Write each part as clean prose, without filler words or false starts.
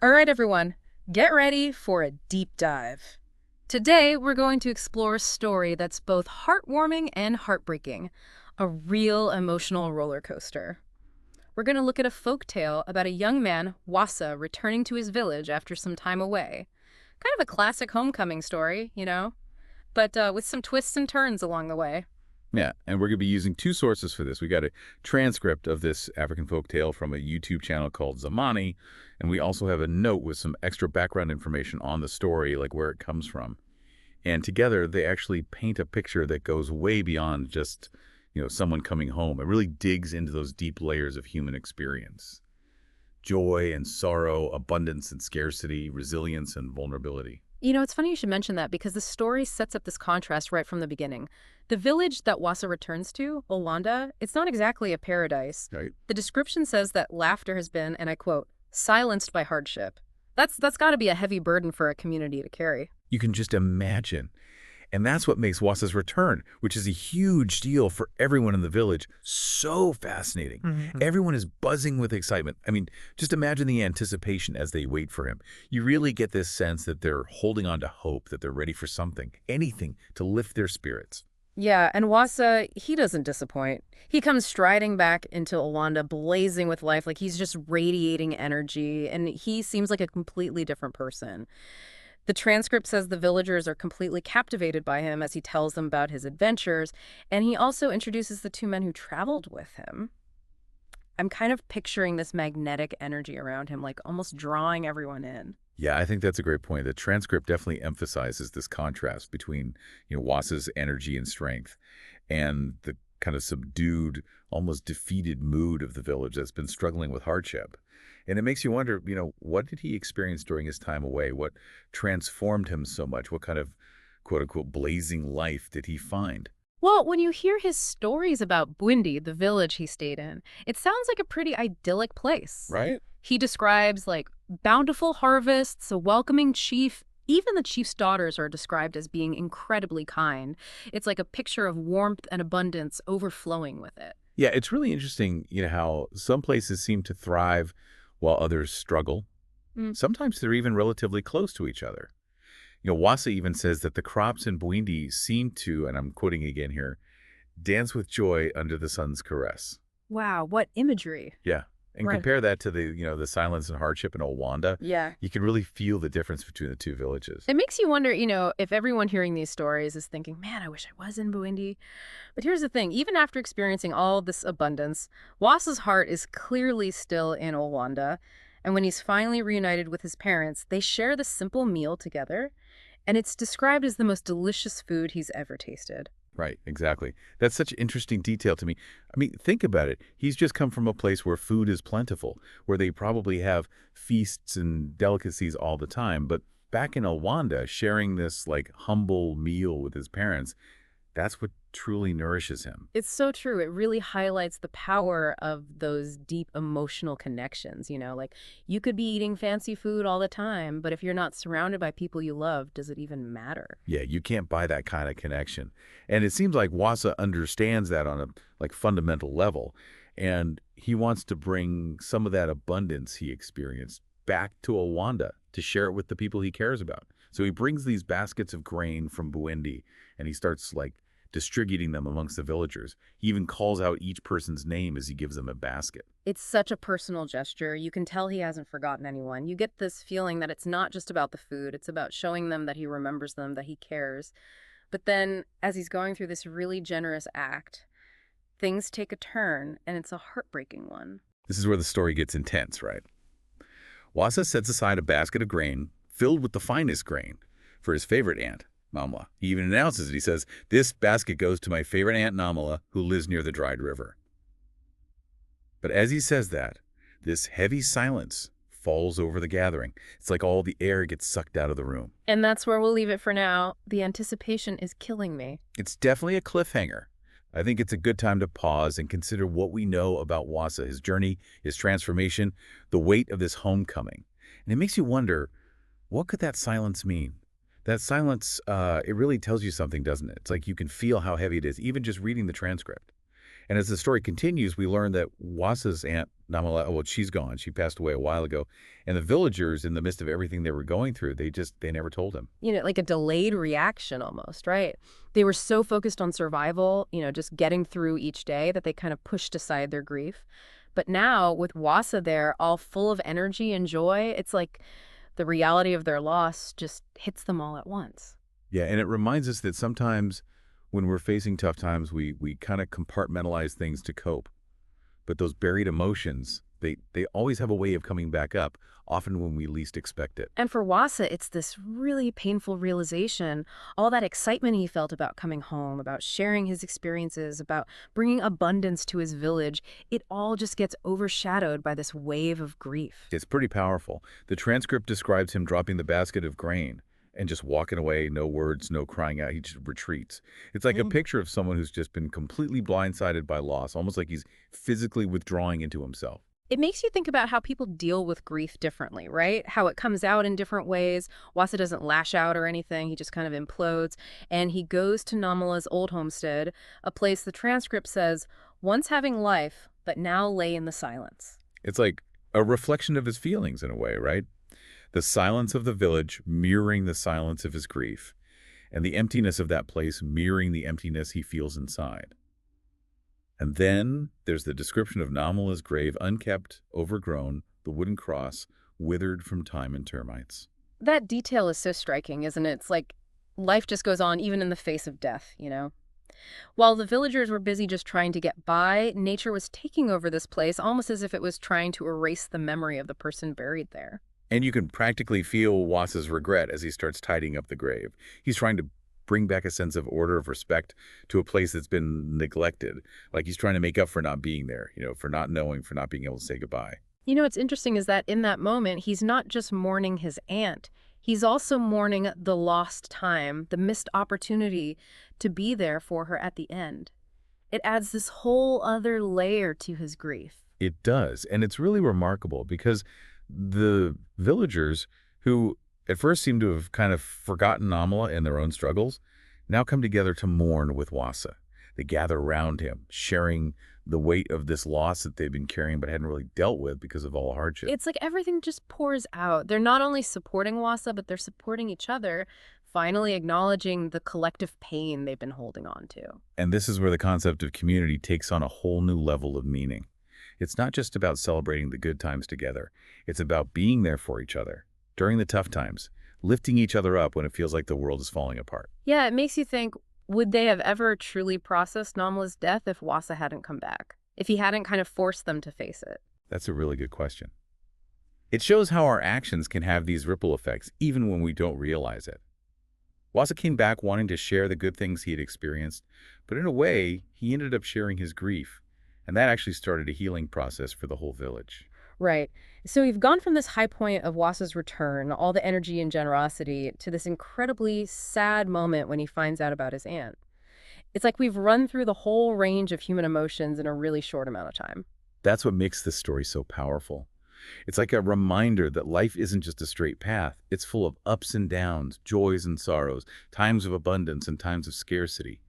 All right, everyone, get ready for a deep dive. Today, we're going to explore a story that's both heartwarming and heartbreaking, a real emotional roller coaster. We're going to look at a folk tale about a young man, Wasa, returning to his village after some time away. Kind of a classic homecoming story, but with some twists and turns along the way. Yeah, and we're going to be using two sources for this. We got a transcript of this African folk tale from a YouTube channel called Zamani, and we also have a note with some extra background information on the story, like where it comes from. And together, they actually paint a picture that goes way beyond just, someone coming home. It really digs into those deep layers of human experience. Joy and sorrow, abundance and scarcity, resilience and vulnerability. It's funny you should mention that because the story sets up this contrast right from the beginning. The village that Wasa returns to, Olwanda, it's not exactly a paradise. Right. The description says that laughter has been, and I quote, silenced by hardship. That's got to be a heavy burden for a community to carry. You can just imagine. And that's what makes Wasa's return, which is a huge deal for everyone in the village, so fascinating. Everyone is buzzing with excitement. I mean, just imagine the anticipation as they wait for him. You really get this sense that they're holding on to hope, that they're ready for something, anything to lift their spirits. Yeah, and Wasa, he doesn't disappoint. He comes striding back into Olwanda, blazing with life, like he's just radiating energy, and he seems like a completely different person. The transcript says the villagers are completely captivated by him as he tells them about his adventures, and he also introduces the two men who traveled with him. I'm kind of picturing this magnetic energy around him, like almost drawing everyone in. Yeah, I think that's a great point. The transcript definitely emphasizes this contrast between, Wasa's energy and strength and the kind of subdued, almost defeated mood of the village that's been struggling with hardship. And it makes you wonder, what did he experience during his time away? What transformed him so much? What kind of quote unquote blazing life did he find? Well, when you hear his stories about Bwindi, the village he stayed in, it sounds like a pretty idyllic place. Right? He describes like bountiful harvests, a welcoming chief. Even the chief's daughters are described as being incredibly kind. It's like a picture of warmth and abundance overflowing with it. Yeah, it's really interesting, how some places seem to thrive while others struggle. Mm. Sometimes they're even relatively close to each other. Wasa even says that the crops in Bwindi seem to, and I'm quoting again here, dance with joy under the sun's caress. Wow, what imagery. Yeah. And Right. compare that to the silence and hardship in Olwanda. Yeah. You can really feel the difference between the two villages. It makes you wonder, if everyone hearing these stories is thinking, man, I wish I was in Burundi. But here's the thing, even after experiencing all this abundance, Wasa's heart is clearly still in Olwanda. And when he's finally reunited with his parents, they share this simple meal together. And it's described as the most delicious food he's ever tasted. Right, exactly. That's such interesting detail to me. I mean, think about it. He's just come from a place where food is plentiful, where they probably have feasts and delicacies all the time. But back in Olwanda, sharing this like humble meal with his parents, that's what truly nourishes him. It's so true. It really highlights the power of those deep emotional connections. Like you could be eating fancy food all the time, but if you're not surrounded by people you love, does it even matter? Yeah, you can't buy that kind of connection. And it seems like Wasa understands that on a fundamental level. And he wants to bring some of that abundance he experienced back to Olwanda to share it with the people he cares about. So he brings these baskets of grain from Buendi and he starts distributing them amongst the villagers. He even calls out each person's name as he gives them a basket. It's such a personal gesture. You can tell he hasn't forgotten anyone. You get this feeling that it's not just about the food. It's about showing them that he remembers them, that he cares. But then, as he's going through this really generous act, things take a turn, and it's a heartbreaking one. This is where the story gets intense, right? Wasa sets aside a basket of grain filled with the finest grain for his favorite aunt, Namalwa. He even announces it. He says, "This basket goes to my favorite aunt Namalwa, who lives near the dried river." But as he says that, this heavy silence falls over the gathering. It's like all the air gets sucked out of the room. And that's where we'll leave it for now. The anticipation is killing me. It's definitely a cliffhanger. I think it's a good time to pause and consider what we know about Wasa, his journey, his transformation, the weight of this homecoming. And it makes you wonder, what could that silence mean? That silence, it really tells you something, doesn't it? It's like you can feel how heavy it is, even just reading the transcript. And as the story continues, we learn that Wasa's aunt, Namalwa, well, she's gone. She passed away a while ago. And the villagers, in the midst of everything they were going through, they never told him. Like a delayed reaction almost, right? They were so focused on survival, just getting through each day that they kind of pushed aside their grief. But now, with Wasa there, all full of energy and joy, it's like the reality of their loss just hits them all at once. Yeah, and it reminds us that sometimes when we're facing tough times, we kind of compartmentalize things to cope. But those buried emotions, they always have a way of coming back up, often when we least expect it. And for Wasa, it's this really painful realization. All that excitement he felt about coming home, about sharing his experiences, about bringing abundance to his village, it all just gets overshadowed by this wave of grief. It's pretty powerful. The transcript describes him dropping the basket of grain and just walking away, no words, no crying out. He just retreats. It's like a picture of someone who's just been completely blindsided by loss, almost like he's physically withdrawing into himself. It makes you think about how people deal with grief differently, right? How it comes out in different ways. Wasa doesn't lash out or anything. He just kind of implodes. And he goes to Namalwa's old homestead, a place the transcript says, once having life, but now lay in the silence. It's like a reflection of his feelings in a way, right? The silence of the village mirroring the silence of his grief, and the emptiness of that place mirroring the emptiness he feels inside. And then there's the description of Namalwa's grave, unkept, overgrown, the wooden cross, withered from time and termites. That detail is so striking, isn't it? It's like life just goes on even in the face of death. While the villagers were busy just trying to get by, nature was taking over this place almost as if it was trying to erase the memory of the person buried there. And you can practically feel Wasa's regret as he starts tidying up the grave. He's trying to bring back a sense of order, of respect to a place that's been neglected. Like he's trying to make up for not being there, for not knowing, for not being able to say goodbye. What's interesting is that in that moment, he's not just mourning his aunt. He's also mourning the lost time, the missed opportunity to be there for her at the end. It adds this whole other layer to his grief. It does. And it's really remarkable because the villagers who at first seem to have kind of forgotten Namalwa and their own struggles now come together to mourn with Wasa. They gather around him, sharing the weight of this loss that they've been carrying but hadn't really dealt with because of all hardship. It's like everything just pours out. They're not only supporting Wasa, but they're supporting each other, finally acknowledging the collective pain they've been holding on to. And this is where the concept of community takes on a whole new level of meaning. It's not just about celebrating the good times together. It's about being there for each other during the tough times, lifting each other up when it feels like the world is falling apart. Yeah, it makes you think, would they have ever truly processed Namalwa's death if Wasa hadn't come back? If he hadn't kind of forced them to face it? That's a really good question. It shows how our actions can have these ripple effects even when we don't realize it. Wasa came back wanting to share the good things he had experienced, but in a way, he ended up sharing his grief. And that actually started a healing process for the whole village. Right. So we've gone from this high point of Wasa's return, all the energy and generosity, to this incredibly sad moment when he finds out about his aunt. It's like we've run through the whole range of human emotions in a really short amount of time. That's what makes this story so powerful. It's like a reminder that life isn't just a straight path. It's full of ups and downs, joys and sorrows, times of abundance and times of scarcity.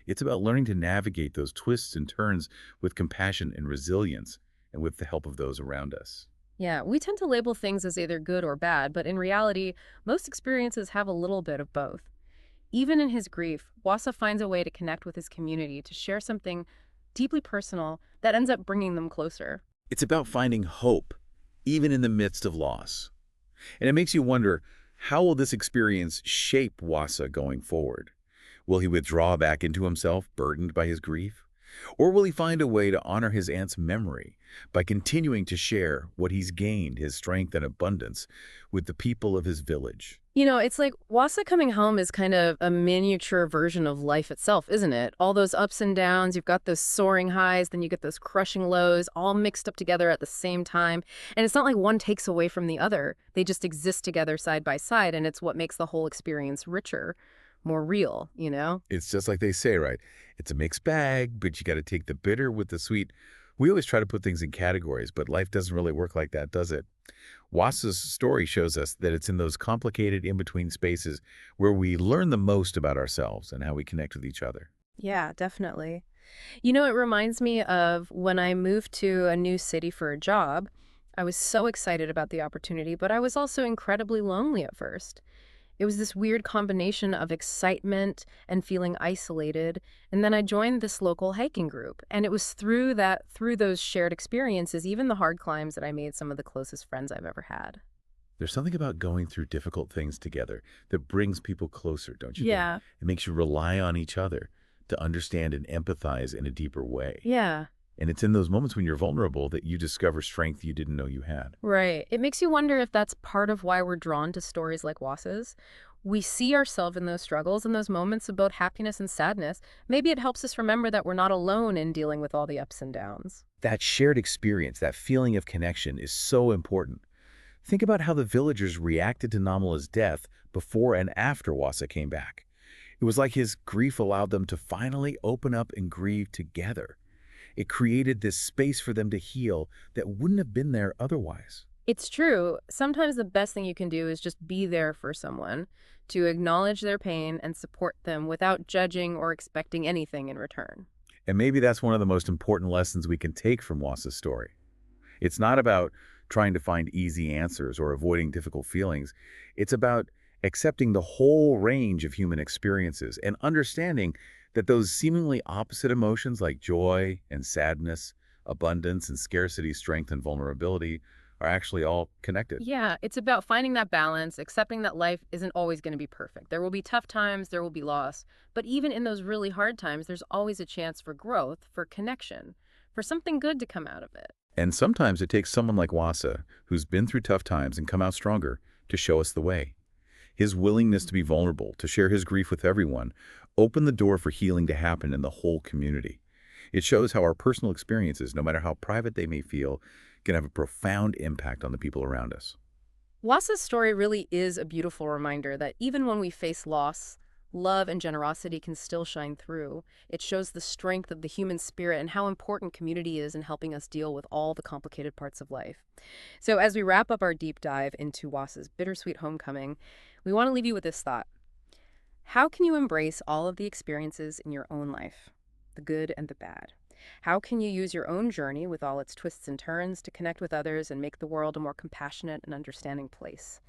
It's about learning to navigate those twists and turns with compassion and resilience, and with the help of those around us. Yeah, we tend to label things as either good or bad, but in reality, most experiences have a little bit of both. Even in his grief, Wasa finds a way to connect with his community, to share something deeply personal that ends up bringing them closer. It's about finding hope, even in the midst of loss. And it makes you wonder, how will this experience shape Wasa going forward? Will he withdraw back into himself, burdened by his grief? Or will he find a way to honor his aunt's memory by continuing to share what he's gained, his strength and abundance, with the people of his village? It's like Wasa coming home is kind of a miniature version of life itself, isn't it? All those ups and downs, you've got those soaring highs, then you get those crushing lows, all mixed up together at the same time. And it's not like one takes away from the other. They just exist together side by side, and it's what makes the whole experience richer, more real. It's just like they say, right? It's a mixed bag, but you got to take the bitter with the sweet. We always try to put things in categories, but life doesn't really work like that, does it? Wasa's story shows us that it's in those complicated in-between spaces where we learn the most about ourselves and how we connect with each other. Yeah, definitely. It reminds me of when I moved to a new city for a job. I was so excited about the opportunity, but I was also incredibly lonely at first. It was this weird combination of excitement and feeling isolated. And then I joined this local hiking group. And it was through those shared experiences, even the hard climbs, that I made some of the closest friends I've ever had. There's something about going through difficult things together that brings people closer, don't you think? Yeah. It makes you rely on each other to understand and empathize in a deeper way. Yeah. And it's in those moments when you're vulnerable that you discover strength you didn't know you had. Right. It makes you wonder if that's part of why we're drawn to stories like Wasa's. We see ourselves in those struggles and those moments of both happiness and sadness. Maybe it helps us remember that we're not alone in dealing with all the ups and downs. That shared experience, that feeling of connection is so important. Think about how the villagers reacted to Namalwa's death before and after Wasa came back. It was like his grief allowed them to finally open up and grieve together. It created this space for them to heal that wouldn't have been there otherwise. It's true. Sometimes the best thing you can do is just be there for someone, to acknowledge their pain and support them without judging or expecting anything in return. And maybe that's one of the most important lessons we can take from Wasa's story. It's not about trying to find easy answers or avoiding difficult feelings. It's about accepting the whole range of human experiences and understanding that those seemingly opposite emotions like joy and sadness, abundance and scarcity, strength and vulnerability are actually all connected. Yeah, it's about finding that balance, accepting that life isn't always going to be perfect. There will be tough times, there will be loss. But even in those really hard times, there's always a chance for growth, for connection, for something good to come out of it. And sometimes it takes someone like Wasa, who's been through tough times and come out stronger, to show us the way. His willingness to be vulnerable, to share his grief with everyone, opened the door for healing to happen in the whole community. It shows how our personal experiences, no matter how private they may feel, can have a profound impact on the people around us. Wasa's story really is a beautiful reminder that even when we face loss, love and generosity can still shine through. It shows the strength of the human spirit and how important community is in helping us deal with all the complicated parts of life. So, as we wrap up our deep dive into Wasa's bittersweet homecoming, we want to leave you with this thought. How can you embrace all of the experiences in your own life, the good and the bad? How can you use your own journey with all its twists and turns to connect with others and make the world a more compassionate and understanding place?